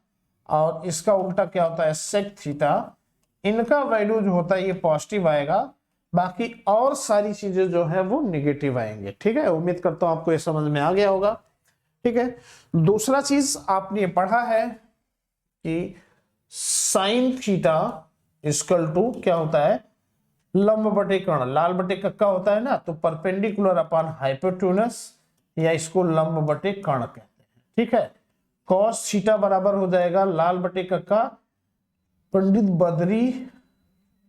और इसका उल्टा क्या होता है, सेक थीटा। इनका वैल्यू जो होता है ये पॉजिटिव आएगा, बाकी और सारी चीजें जो है वो निगेटिव आएंगे। ठीक है, उम्मीद करता हूं आपको ये समझ में आ गया होगा। ठीक है, दूसरा चीज आपने पढ़ा है कि साइन थीटा इक्वल टू क्या होता है, लंब बटे कर्ण। लाल बटे कक्का होता है ना, तो परपेंडिकुलर अपॉन हाइपोटेन्यूस, या इसको लंब बटे कर्ण कहते हैं। ठीक है, कॉस थीटा बराबर हो जाएगा लाल बटे कक्का पंडित बद्री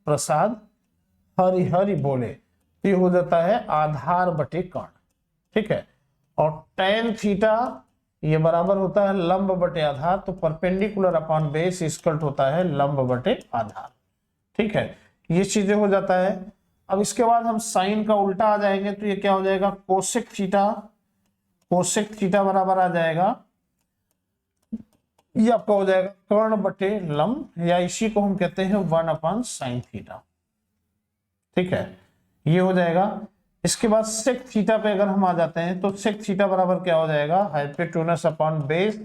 प्रसाद हरि हरि बोले, तो ये हो जाता है आधार बटे कर्ण। ठीक है, और टेन थीटा ये बराबर होता है लंब बटे आधार, तो परपेंडिकुलर अपॉन बेस इक्वल होता है लंब बटे आधार। ठीक है, ये चीजें हो जाता है। अब इसके बाद हम साइन का उल्टा आ जाएंगे, तो ये क्या हो जाएगा, कोसेक थीटा। कोसेक थीटा बराबर आ जाएगा, ये आपका हो जाएगा कर्ण बटे लंब, या इसी को हम कहते हैं 1/sin थीटा। ठीक है, ये हो जाएगा। इसके बाद सेक थीटा पे अगर हम आ जाते हैं तो सेक थीटा बराबर क्या हो जाएगा, हाइपोटेन्यूस अपॉन बेस,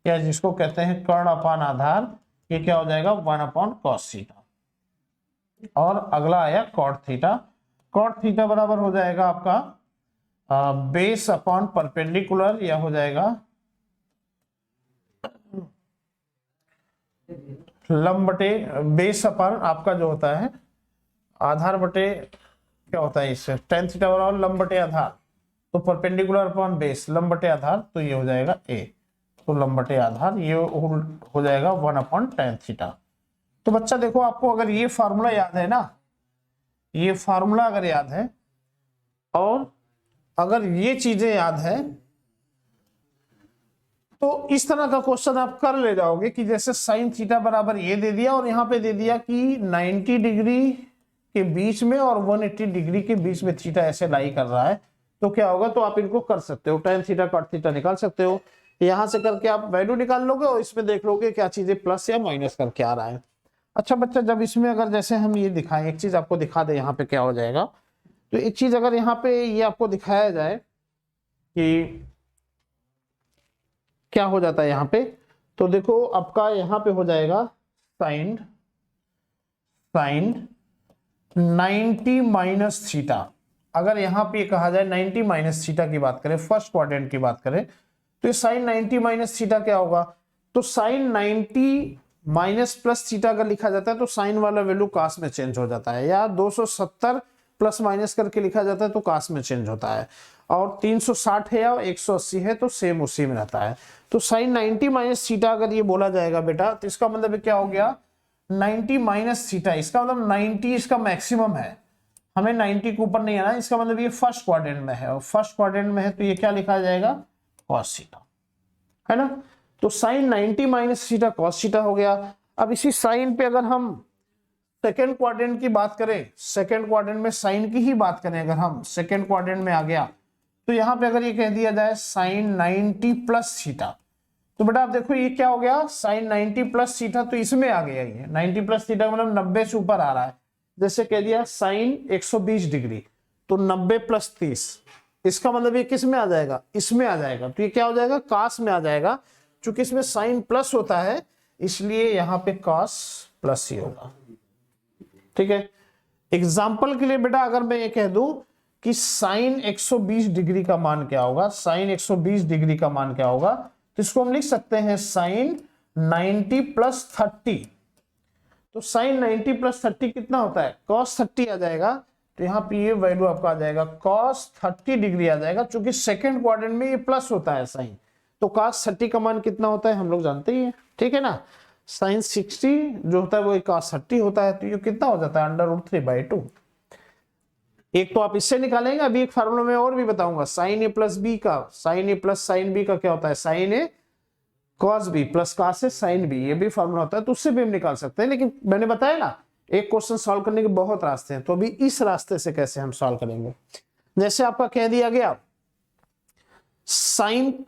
या जिसको कहते हैं कर्ण अपॉन आधार, ये क्या हो जाएगा 1/cos थीटा। और अगला आया कॉट थीटा। कॉट थीटा बराबर हो जाएगा आपका बेस अपॉन परपेंडिकुलर, या हो जाएगा लंब बटे बेस अपॉन आपका जो होता है आधार बटे क्या होता है, इससे टेन थीटा बराबर लंब बटे आधार, तो परपेंडिकुलर अपॉन बेस लंब बटे आधार, तो ये हो जाएगा ए, तो लंब बटे आधार ये हो जाएगा 1/tan थीटा। तो बच्चा देखो, आपको अगर ये फार्मूला याद है ना, ये फार्मूला अगर याद है और अगर ये चीजें याद है, तो इस तरह का क्वेश्चन आप कर ले जाओगे कि जैसे साइन थीटा बराबर ये दे दिया और यहाँ पे दे दिया कि 90 डिग्री के बीच में और 180 डिग्री के बीच में थीटा ऐसे लाई कर रहा है, तो क्या होगा, तो आप इनको कर सकते हो, tan थीटा cot थीटा निकाल सकते हो। यहां से करके आप वैल्यू निकाल लोगे और इसमें देख लोगे क्या चीजें प्लस या माइनस करके आ रहा है। अच्छा बच्चा, जब इसमें अगर जैसे हम ये दिखाएं, एक चीज आपको दिखा दे यहाँ पे क्या हो जाएगा, तो एक चीज अगर यहाँ पे ये आपको दिखाया जाए कि क्या हो जाता है यहाँ पे, तो देखो आपका यहाँ पे हो जाएगा साइन 90 माइनस थीटा। अगर यहाँ पे कहा जाए 90 माइनस थीटा की बात करें, फर्स्ट क्वाड्रेंट की बात करें, तो ये साइन 90 माइनस थीटा क्या होगा, तो साइन 90 माइनस प्लस थीटा अगर लिखा जाता है तो साइन वाला वैल्यू कास में चेंज हो जाता है, या 270 प्लस माइनस करके लिखा जाता है तो कास में चेंज होता है, और 360 है या 180 है तो सेम उसी में रहता है। तो साइन 90 माइनस थीटा अगर ये बोला जाएगा बेटा, तो इसका मतलब क्या हो गया, 90 माइनस थीटा, इसका मतलब 90 इसका मैक्सिमम है, हमें 90 के ऊपर नहीं आना, इसका मतलब ये फर्स्ट क्वाड्रेंट में है, और फर्स्ट क्वाड्रेंट में है तो ये क्या लिखा जाएगा, कॉस थीटा, है ना। तो sine 90 minus theta cos theta हो गया। अब इसी साइन पे अगर हम सेकेंड क्वाड्रेंट की बात करें, सेकेंड क्वाड्रेंट में साइन की ही बात करें, अगर हम सेकेंड क्वाड्रेंट में आ गया, तो यहां पे अगर ये कह दिया जाए साइन 90 प्लस थीटा, तो बेटा आप देखो ये क्या हो गया, साइन 90 प्लस थीटा, तो इसमें आ गया ये 90 प्लस थीटा मतलब 90 से ऊपर आ रहा है। जैसे कह दिया साइन 120 डिग्री, तो 90 प्लस 30, इसका मतलब ये किस में आ जाएगा, इसमें आ जाएगा, तो ये क्या हो जाएगा, कास में आ जाएगा। चूंकि इसमें साइन प्लस होता है इसलिए यहां पे कास प्लस ही होगा, ठीक है। एग्जाम्पल के लिए बेटा अगर मैं ये कह दूं कि साइन 120 डिग्री का मान क्या होगा, साइन 120 डिग्री का मान क्या होगा, तो इसको हम लिख सकते हैं साइन 90 प्लस 30। तो साइन 90 प्लस 30 कितना होता है, cos 30 आ जाएगा, तो यहाँ पे ये वैल्यू आपका आ जाएगा cos 30 डिग्री आ जाएगा। चूंकि सेकेंड क्वाड्रेंट में ये प्लस होता है साइन, तो cos 30 का मान कितना होता है हम लोग जानते ही हैं, ठीक है ना। साइन 60 जो होता है वो cos 30 होता है, तो ये कितना हो जाता है √3/2। एक तो आप इससे निकालेंगे, अभी एक फार्मूला में और भी बताऊंगा, साइन ए प्लस बी का, साइन ए प्लस साइन बी का क्या होता है, sign A cos B plus cos A sine B, ये भी फार्मूला होता है, तो उससे भी हम निकाल सकते हैं। लेकिन मैंने बताया ना, एक क्वेश्चन सॉल्व करने के बहुत रास्ते हैं, तो अभी इस रास्ते से कैसे हम सॉल्व करेंगे। जैसे आपका कह दिया गया साइन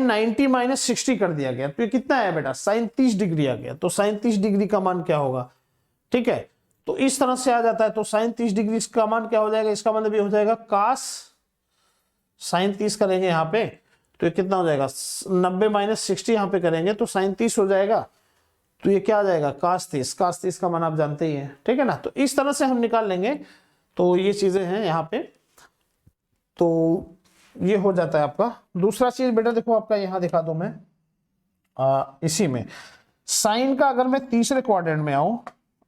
90 माइनस 60 कर दिया गया, तो ये कितना है बेटा, साइन 30 डिग्री आ गया, तो साइन 30 डिग्री का मान क्या होगा, ठीक है। तो इस तरह से आ जाता है, तो साइन 30 डिग्री का मान क्या हो जाएगा, इसका मतलब ये हो जाएगा कास साइन 30 करेंगे यहाँ पे, तो ये कितना हो जाएगा, 90 माइनस 60 यहाँ पे करेंगे तो साइन 30 हो जाएगा, तो ये क्या आ जाएगा, कास 30 का मान आप जानते ही हैं, ठीक है ना। तो इस तरह से हम निकाल लेंगे, तो ये चीजें हैं यहाँ पे, तो ये हो जाता है आपका। दूसरा चीज बेटा देखो आपका यहाँ दिखा दूं मैं, इसी में साइन का अगर मैं तीसरे क्वाड्रेंट में आऊं,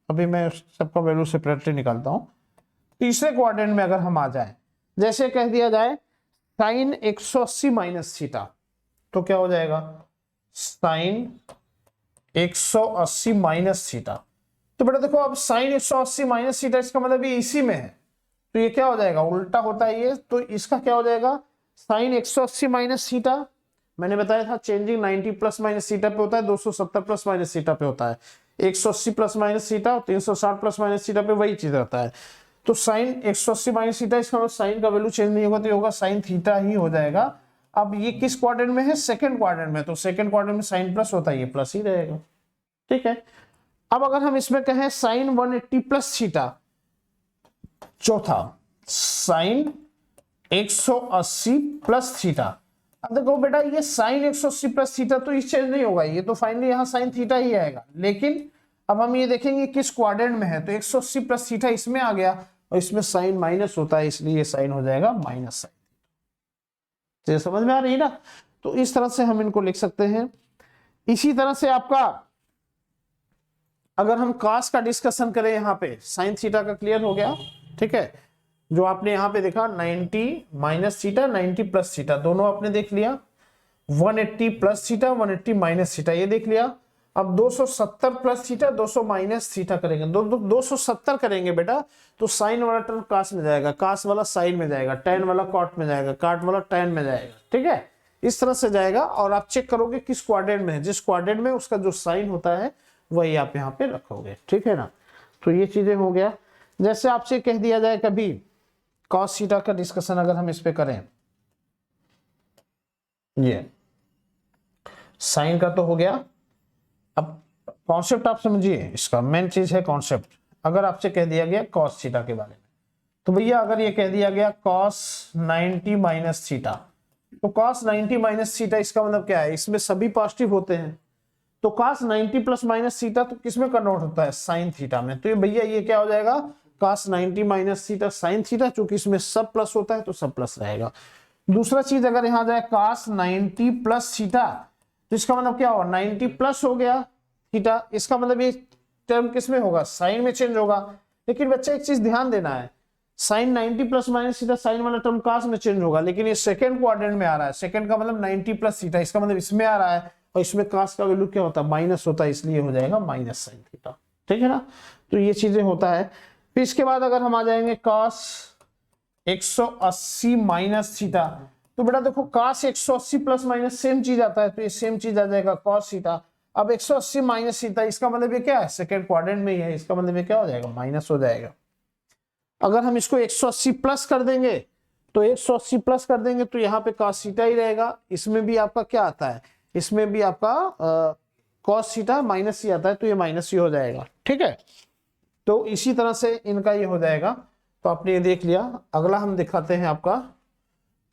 अभी मैं सबका वैल्यू सेपरेटली निकालता हूं, तीसरे क्वाड्रेंट में अगर हम आ जाए, जैसे कह दिया जाए साइन 180 माइनस थीटा, तो क्या हो जाएगा, साइन 180 माइनस थीटा। तो बेटा देखो अब साइन 180 माइनस थीटा, इसका मतलब ये इसी में है, तो ये क्या हो जाएगा, उल्टा होता है ये, तो इसका क्या हो जाएगा, साइन 180 माइनस थीटा, मैंने बताया था चेंजिंग 90 प्लस माइनस थीटा पे होता है, 270 प्लस माइनस थीटा पे होता है, 180 प्लस माइनस थीटा और 360 प्लस माइनस थीटा पे वही चीज रहता है। तो साइन 180 माइनस थीटा, इसका मतलब साइन का वैल्यू चेंज नहीं होगा, तो ये होगा साइन थीटा ही हो जाएगा। अब ये किस क्वाड्रेंट में है, सेकंड क्वाड्रेंट में, तो सेकंड क्वाड्रेंट में साइन प्लस होता है, ये प्लस ही रहेगा, ठीक है। अब अगर हम इसमें कहें साइन 180 प्लस थीटा, चौथा साइन 180 प्लस थीटा, अब देखो बेटा ये साइन 180 प्लस थीटा तो ये चेंज नहीं होगा, ये तो फाइनली यहाँ साइन थीटा ही आएगा, लेकिन अब हम ये देखेंगे किस क्वाड्रेंट में है, तो 180 प्लस थीटा इसमें आ गया और इसमें साइन माइनस होता है, इसलिए ये साइन हो जाएगा माइनस साइन। तो समझ में आ रही है ना, तो इस तरह से हम इनको लिख सकते हैं। इसी तरह से आपका अगर हम कास का डिस्कशन करें, यहाँ पे साइन थीटा का क्लियर हो गया, ठीक है। जो आपने यहाँ पे देखा 90 माइनस थीटा 90 प्लस थीटा दोनों आपने देख लिया, 180 प्लस थीटा 180 माइनस थीटा ये देख लिया। अब 270 प्लस थीटा 200 माइनस थीटा करेंगे, 270 करेंगे बेटा, तो साइन वाला टर्म कास में जाएगा, कास वाला साइन में जाएगा, टैन वाला कॉट में जाएगा, काट वाला टैन में जाएगा, ठीक है। इस तरह से जाएगा और आप चेक करोगे किस क्वाड्रेंट में है, जिस क्वाड्रेंट में उसका जो साइन होता है वही आप यहाँ पे रखोगे, ठीक है ना। तो ये चीजें हो गया। जैसे आपसे कह दिया जाए कभी cos थीटा का डिस्कशन अगर हम इस पे करें, ये साइन का तो हो गया। अब कॉन्सेप्ट आप समझिए, इसका मेन चीज है कॉन्सेप्ट। अगर आपसे कह दिया गया cos थीटा के बारे में, तो भैया अगर ये कह दिया गया cos 90 माइनस थीटा, तो cos 90 माइनस थीटा इसका मतलब क्या है, इसमें सभी पॉजिटिव होते हैं, तो cos 90 प्लस माइनस थीटा तो किसमें कन्वर्ट होता है, साइन थीटा में। तो ये भैया ये क्या हो जाएगा, cos 90 minus theta sine theta, चूंकि इसमें सब प्लस होता है तो सब प्लस रहेगा। दूसरा चीज अगर यहां जाए cos 90 प्लस थीटा, तो इसका मतलब क्या होगा, 90 प्लस हो गया थीटा, इसका मतलब ये टर्म किसमें होगा, साइन में चेंज होगा। लेकिन बच्चा एक चीज ध्यान देना है, sine 90 plus minus theta sine वाला टर्म cos में चेंज होगा, लेकिन ये सेकंड क्वाड्रेंट में आ रहा है। सेकंड का मतलब 90 प्लस थीटा, इसका मतलब इसमें आ रहा है, और इसमें cos का वैल्यू क्या होता है, माइनस होता है, इसलिए हो जाएगा माइनस साइन थीटा। ठीक है ना, तो ये चीजें होता है। फिर इसके बाद अगर हम आ जाएंगे cos 180 माइनस थीटा, तो बेटा देखो cos 180 प्लस माइनस सेम चीज आता है, तो ये सेम चीज आ जाएगा cos थीटा। अब 180 माइनस थीटा, इसका मतलब ये क्या है, सेकंड क्वाड्रेंट में ही है, इसका मतलब ये क्या हो जाएगा, माइनस हो जाएगा। अगर हम इसको 180 प्लस कर देंगे, तो 180 प्लस कर देंगे तो यहाँ पे cos थीटा ही रहेगा। इसमें भी आपका क्या आता है, इसमें भी आपका cos थीटा माइनस ही आता है, तो ये माइनस ही हो जाएगा। ठीक है, तो इसी तरह से इनका ये हो जाएगा। तो आपने ये देख लिया। अगला हम दिखाते हैं आपका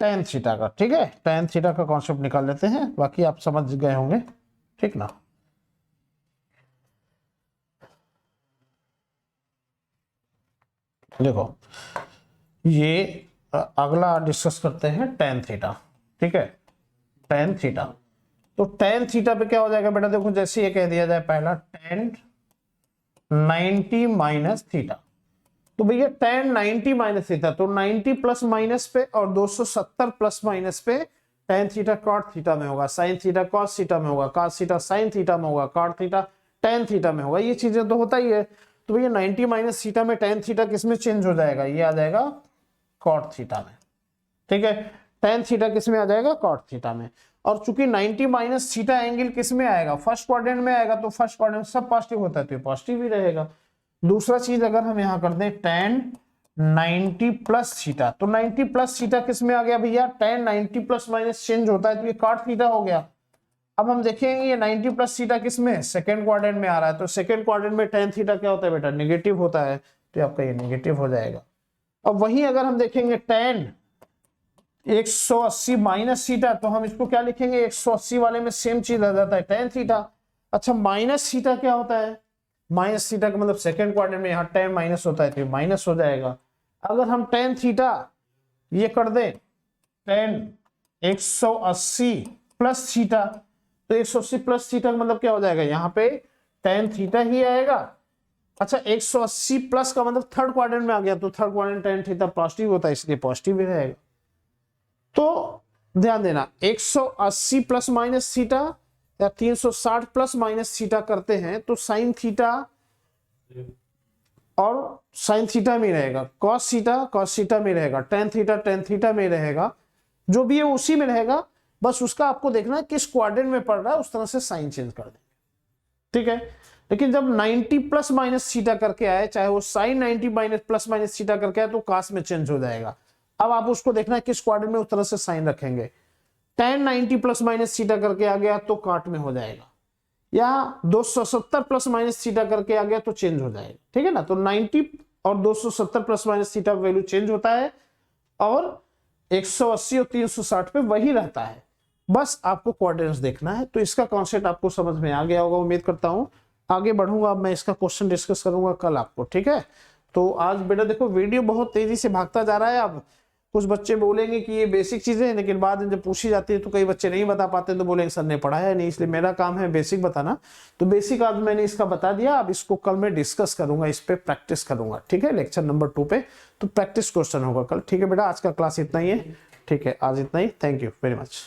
tan थीटा का। ठीक है, tan थीटा का कॉन्सेप्ट निकाल लेते हैं, बाकी आप समझ गए होंगे। ठीक ना, देखो ये अगला डिस्कस करते हैं tan थीटा। ठीक है, tan थीटा, तो tan थीटा पे क्या हो जाएगा बेटा, देखो जैसे ये कह दिया जाए पहला tan 90 माइनस थीटा, तो भैया tan 90 माइनस थीटा, तो 90 प्लस माइनस पे और 270 प्लस माइनस पे tan थीटा cot थीटा में होगा, sin थीटा cos थीटा में होगा, cos थीटा sin थीटा में होगा, cot थीटा tan थीटा में होगा। ये चीजें तो होता ही है। तो भैया 90 माइनस थीटा में tan थीटा किसमें चेंज हो जाएगा, ये आ जाएगा cot थीटा में। ठीक है, tan थीटा किसमें आ जाएगा, cot थीटा में। और चूंकि 90 माइनस थीटा एंगल किसमें आएगा, फर्स्ट क्वाड्रेंट में आएगा, तो फर्स्ट क्वाड्रेंट सब पॉजिटिव होता है, तो ये पॉजिटिव ही रहेगा। दूसरा चीज अगर हम यहां कर दें tan 90 प्लस थीटा, तो 90 प्लस थीटा किसमें आ गया भैया, tan 90 प्लस माइनस चेंज होता है, तो ये cot थीटा हो गया। अब हम देखेंगे ये 90 प्लस थीटा किसमें, सेकंड क्वाड्रेंट में आ रहा है, तो सेकंड क्वाड्रेंट में tan थीटा क्या होता है बेटा, नेगेटिव होता है, तो आपका ये नेगेटिव हो जाएगा। अब वहीं अगर हम देखेंगे tan 180 माइनस थीटा, तो हम इसको क्या लिखेंगे, 180 वाले में सेम चीज आ जाता है tan थीटा। अच्छा, माइनस थीटा क्या होता है, माइनस थीटा का मतलब सेकंड क्वाड्रेंट में यहाँ tan माइनस होता है, तो माइनस हो जाएगा। अगर हम tan थीटा ये कर दें tan 180 प्लस थीटा, तो 180 प्लस थीटा का मतलब क्या हो जाएगा, यहाँ पे tan थीटा ही आएगा। अच्छा, 180 प्लस का मतलब थर्ड क्वाड्रेंट में आ गया, तो third quadrant tan theta positive होता है, इसलिए पॉजिटिव ही रहेगा। तो ध्यान देना, 180 प्लस माइनस थीटा या 360 प्लस माइनस थीटा करते हैं, तो साइन थीटा और साइन थीटा में रहेगा, कॉस थीटा में रहेगा, tan थीटा में रहेगा, जो भी है उसी में रहेगा। बस उसका आपको देखना है किस क्वाड्रेंट में पड़ रहा है, उस तरह से साइन चेंज कर देंगे। ठीक है, लेकिन जब 90 प्लस माइनस थीटा करके आए, चाहे वो sine 90 minus plus minus theta करके आए, तो cos में चेंज हो जाएगा। अब आप उसको देखना है किस क्वाड्रेंट में उस तरह से साइन रखेंगे। tan 90 प्लस माइनस थीटा करके आ गया तो cot में हो जाएगा, या 270 प्लस माइनस थीटा करके आ गया तो चेंज हो जाएगा। ठीक है ना, तो 90 और 270 plus minus theta value change होता है, और 180 और 360 पे वही रहता है। बस आपको क्वाड्रेंट्स देखना है। तो इसका कॉन्सेप्ट आपको समझ में आ गया होगा, उम्मीद करता हूं। आगे बढ़ूंगा, अब मैं इसका क्वेश्चन डिस्कस करूंगा कल आपको। ठीक है, तो आज बेटा देखो वीडियो बहुत तेजी से भागता जा रहा है। अब कुछ बच्चे बोलेंगे कि ये बेसिक चीजें हैं, लेकिन बाद में जब पूछी जाती है तो कई बच्चे नहीं बता पाते, तो बोलेंगे सर ने पढ़ाया नहीं, इसलिए मेरा काम है बेसिक बताना। तो बेसिक आज मैंने इसका बता दिया, अब इसको कल मैं डिस्कस करूंगा, इस पे प्रैक्टिस करूंगा। ठीक है, लेक्चर नंबर 2 पे तो प्रैक्टिस क्वेश्चन होगा कल। ठीक है बेटा, आज का क्लास इतना ही है। ठीक है, आज इतना ही। Thank you very much.